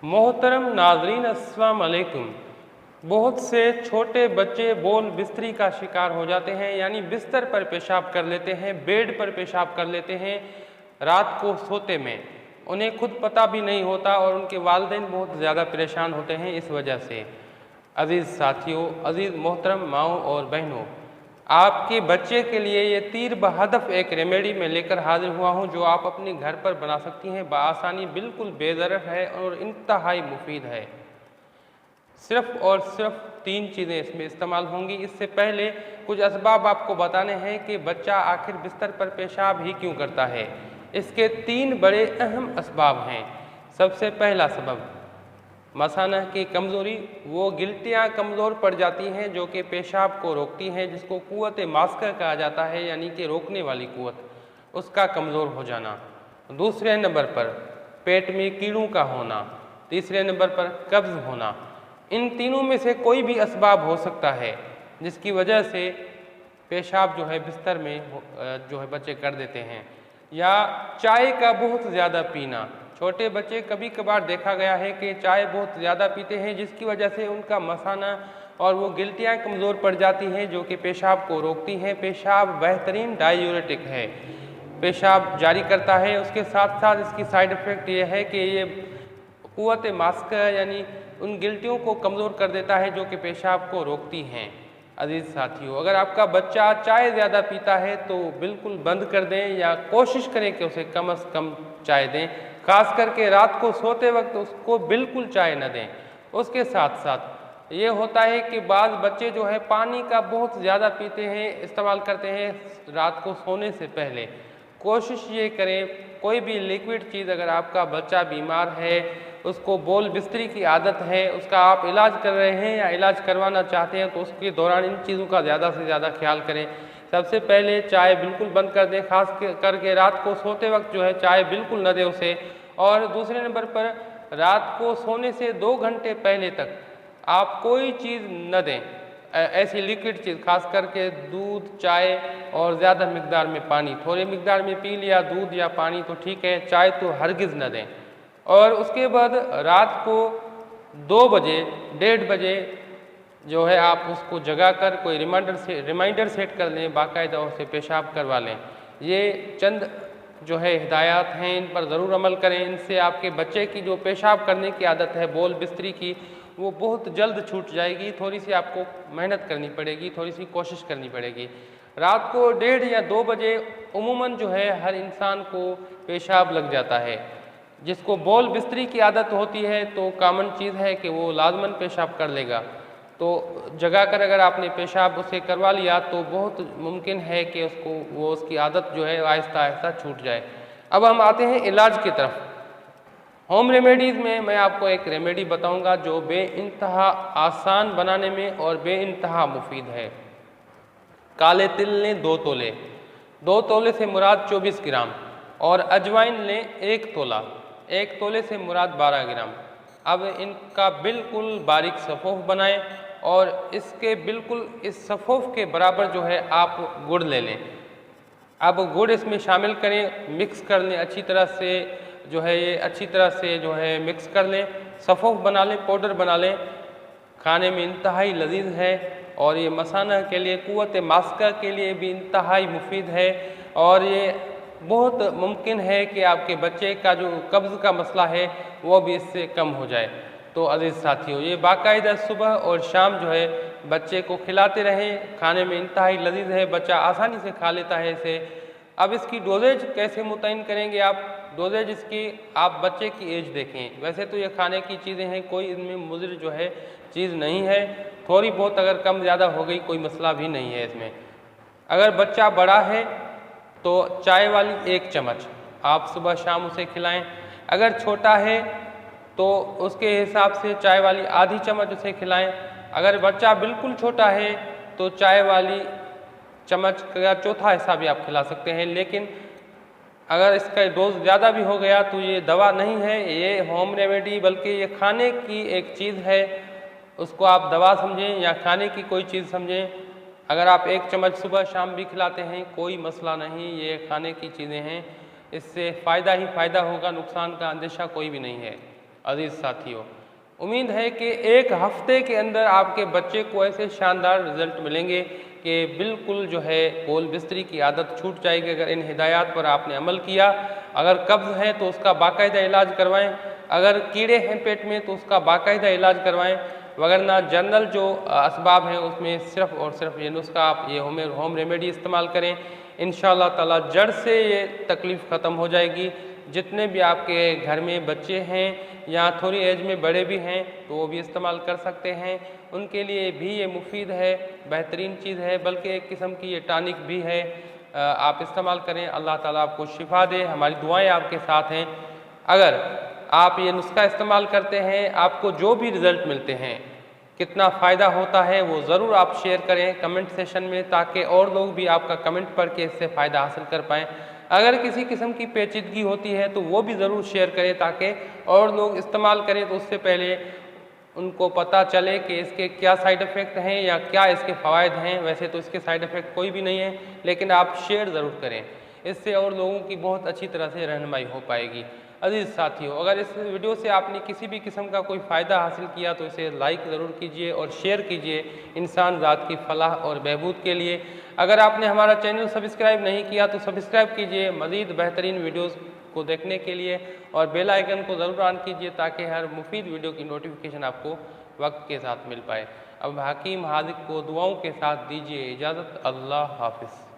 मोहतरम नाजरीन अस्सलाम वालेकुम। बहुत से छोटे बच्चे बोल बिस्तरी का शिकार हो जाते हैं, यानी बिस्तर पर पेशाब कर लेते हैं, बेड पर पेशाब कर लेते हैं रात को सोते में। उन्हें खुद पता भी नहीं होता और उनके वालिदैन बहुत ज़्यादा परेशान होते हैं इस वजह से। अज़ीज़ साथियों, अज़ीज़ मोहतरम माओं और बहनों, आपके बच्चे के लिए ये तीर बहदफ एक रेमेडी में लेकर हाजिर हुआ हूँ जो आप अपने घर पर बना सकती हैं बआसानी, बिल्कुल बेज़रर है और इंतहाई मुफीद है। सिर्फ़ और सिर्फ 3 चीज़ें इसमें इस्तेमाल होंगी। इससे पहले कुछ असबाब आपको बताने हैं कि बच्चा आखिर बिस्तर पर पेशाब ही क्यों करता है। इसके 3 बड़े अहम असबाब हैं। सबसे पहला सबब मसाना की कमज़ोरी। वो गिल्टियाँ कमज़ोर पड़ जाती हैं जो कि पेशाब को रोकती हैं, जिसको क़ुव्वत मास्का कहा जाता है, यानी कि रोकने वाली क़ुव्वत, उसका कमज़ोर हो जाना। दूसरे नंबर पर पेट में कीड़ों का होना। तीसरे नंबर पर कब्ज़ होना। इन तीनों में से कोई भी असबाब हो सकता है जिसकी वजह से पेशाब जो है बिस्तर में जो है बच्चे कर देते हैं। या चाय का बहुत ज़्यादा पीना। छोटे बच्चे कभी कभार देखा गया है कि चाय बहुत ज़्यादा पीते हैं जिसकी वजह से उनका मसाना और वो गिल्टियाँ कमज़ोर पड़ जाती हैं जो कि पेशाब को रोकती हैं। पेशाब बेहतरीन डायूरेटिक है, पेशाब जारी करता है। उसके साथ साथ इसकी साइड इफ़ेक्ट ये है कि ये क़ुव्वत मास्का यानी उन गिल्टियों को कमज़ोर कर देता है जो कि पेशाब को रोकती हैं। अज़ीज़ साथियों, अगर आपका बच्चा चाय ज़्यादा पीता है तो बिल्कुल बंद कर दें या कोशिश करें कि उसे कम से कम चाय दें। ख़ास करके रात को सोते वक्त उसको बिल्कुल चाय न दें। उसके साथ साथ ये होता है कि बाज़ बच्चे जो है पानी का बहुत ज़्यादा पीते हैं, इस्तेमाल करते हैं रात को सोने से पहले। कोशिश ये करें कोई भी लिक्विड चीज़, अगर आपका बच्चा बीमार है, उसको बोल बिस्तरी की आदत है, उसका आप इलाज कर रहे हैं या इलाज करवाना चाहते हैं, तो उसके दौरान इन चीज़ों का ज़्यादा से ज़्यादा ख्याल करें। सबसे पहले चाय बिल्कुल बंद कर दें, खास करके रात को सोते वक्त जो है चाय बिल्कुल न दें उसे। और दूसरे नंबर पर रात को सोने से 2 घंटे पहले तक आप कोई चीज़ न दें, ऐसी लिक्विड चीज़, खास करके दूध, चाय और ज़्यादा मिकदार में पानी। थोड़े मिकदार में पी लिया दूध या पानी तो ठीक है, चाय तो हरगिज़ न दें। और उसके बाद रात को 2 बजे, 1:30 बजे जो है आप उसको जगा कर कोई रिमाइंडर सेट कर लें, बाकायदा उसे पेशाब करवा लें। ये चंद जो है हिदायत हैं, इन पर ज़रूर अमल करें। इनसे आपके बच्चे की जो पेशाब करने की आदत है बोल बिस्तरी की, वो बहुत जल्द छूट जाएगी। थोड़ी सी आपको मेहनत करनी पड़ेगी, थोड़ी सी कोशिश करनी पड़ेगी। रात को 1:30 या 2 बजे उमूमन जो है हर इंसान को पेशाब लग जाता है। जिसको बोल बिस्तरी की आदत होती है तो कॉमन चीज़ है कि वो लाजमन पेशाब कर लेगा। तो जगा कर अगर आपने पेशाब उसे करवा लिया तो बहुत मुमकिन है कि उसकी आदत जो है आहिस्ता आहिस्ता छूट जाए। अब हम आते हैं इलाज की तरफ। होम रेमेडीज़ में मैं आपको एक रेमेडी बताऊंगा जो बेइंतहा आसान बनाने में और बेइंतहा मुफीद है। काले तिल लें 2 तोले, 2 तोले से मुराद 24 ग्राम, और अजवाइन लें 1 तोला, 1 तोले से मुराद 12 ग्राम। अब इनका बिल्कुल बारीक सफ़ोफ बनाएं और इसके बिल्कुल इस सफ़ोफ के बराबर जो है आप गुड़ ले लें। अब गुड़ इसमें शामिल करें, मिक्स कर लें अच्छी तरह से, जो है ये अच्छी तरह से जो है मिक्स कर लें, सफ़ोफ बना लें, पाउडर बना लें। खाने में इंतहाई लजीज है और ये मसाना के लिए, क़ुव्वत मास्का के लिए भी इंतहाई मुफीद है। और ये बहुत मुमकिन है कि आपके बच्चे का जो कब्ज़ का मसला है वो भी इससे कम हो जाए। तो अज़ीज़ साथियों, ये बाकायदा सुबह और शाम जो है बच्चे को खिलाते रहें। खाने में इंतहाई लजीज है, बच्चा आसानी से खा लेता है इसे। अब इसकी डोजेज कैसे मुतयन करेंगे आप? डोजेज इसकी आप बच्चे की एज देखें। वैसे तो ये खाने की चीज़ें हैं, कोई इनमें मुज़र जो है चीज़ नहीं है। थोड़ी बहुत अगर कम ज़्यादा हो गई कोई मसला भी नहीं है इसमें। अगर बच्चा बड़ा है तो चाय वाली 1 चम्मच आप सुबह शाम उसे खिलाएं। अगर छोटा है तो उसके हिसाब से चाय वाली आधी चम्मच उसे खिलाएं। अगर बच्चा बिल्कुल छोटा है तो चाय वाली चम्मच का चौथा हिस्सा भी आप खिला सकते हैं। लेकिन अगर इसका डोज ज़्यादा भी हो गया तो ये दवा नहीं है, ये होम रेमेडी, बल्कि ये खाने की एक चीज़ है। उसको आप दवा समझें या खाने की कोई चीज़ समझें। अगर आप 1 चम्मच सुबह शाम भी खिलाते हैं कोई मसला नहीं, ये खाने की चीज़ें हैं, इससे फ़ायदा ही फ़ायदा होगा, नुकसान का अंदेशा कोई भी नहीं है। अजीज़ साथियों, उम्मीद है कि एक हफ्ते के अंदर आपके बच्चे को ऐसे शानदार रिजल्ट मिलेंगे कि बिल्कुल जो है गोल बिस्तरी की आदत छूट जाएगी अगर इन हिदायत पर आपने अमल किया। अगर कब्ज़ है तो उसका बाकायदा इलाज करवाएं, अगर कीड़े हैं पेट में तो उसका बाकायदा इलाज करवाएं, वगरना जनरल जो असबाब हैं उसमें सिर्फ़ और सिर्फ ये नुस्खा आप ये होम रेमेडी इस्तेमाल करें। इंशाअल्लाह ताला जड़ से ये तकलीफ़ ख़त्म हो जाएगी। जितने भी आपके घर में बच्चे हैं या थोड़ी एज में बड़े भी हैं तो वो भी इस्तेमाल कर सकते हैं, उनके लिए भी ये मुफीद है, बेहतरीन चीज़ है, बल्कि एक किस्म की ये टॉनिक भी है। आप इस्तेमाल करें, अल्लाह ताला आपको शिफा दे, हमारी दुआएं आपके साथ हैं। अगर आप ये नुस्खा इस्तेमाल करते हैं, आपको जो भी रिज़ल्ट मिलते हैं, कितना फ़ायदा होता है वो ज़रूर आप शेयर करें कमेंट सेशन में, ताकि और लोग भी आपका कमेंट पढ़ के इससे फ़ायदा हासिल कर पाएँ। अगर किसी किस्म की पेचीदगी होती है तो वो भी ज़रूर शेयर करें ताकि और लोग इस्तेमाल करें तो उससे पहले उनको पता चले कि इसके क्या साइड इफ़ेक्ट हैं या क्या इसके फ़वाइद हैं। वैसे तो इसके साइड इफ़ेक्ट कोई भी नहीं है, लेकिन आप शेयर ज़रूर करें, इससे और लोगों की बहुत अच्छी तरह से रहनुमाई हो पाएगी। अजीज़ साथियों, अगर इस वीडियो से आपने किसी भी किस्म का कोई फ़ायदा हासिल किया तो इसे लाइक ज़रूर कीजिए और शेयर कीजिए इंसान ज़ात की फ़लाह और बहबूद के लिए। अगर आपने हमारा चैनल सब्सक्राइब नहीं किया तो सब्सक्राइब कीजिए मज़ीद बेहतरीन वीडियोज़ को देखने के लिए, और बेल आइकन को ज़रूर ऑन कीजिए ताकि हर मुफीद वीडियो की नोटिफिकेशन आपको वक्त के साथ मिल पाए। अब हकीम हाज़िक को दुआओं के साथ दीजिए इजाज़त। अल्लाह हाफ़िज़।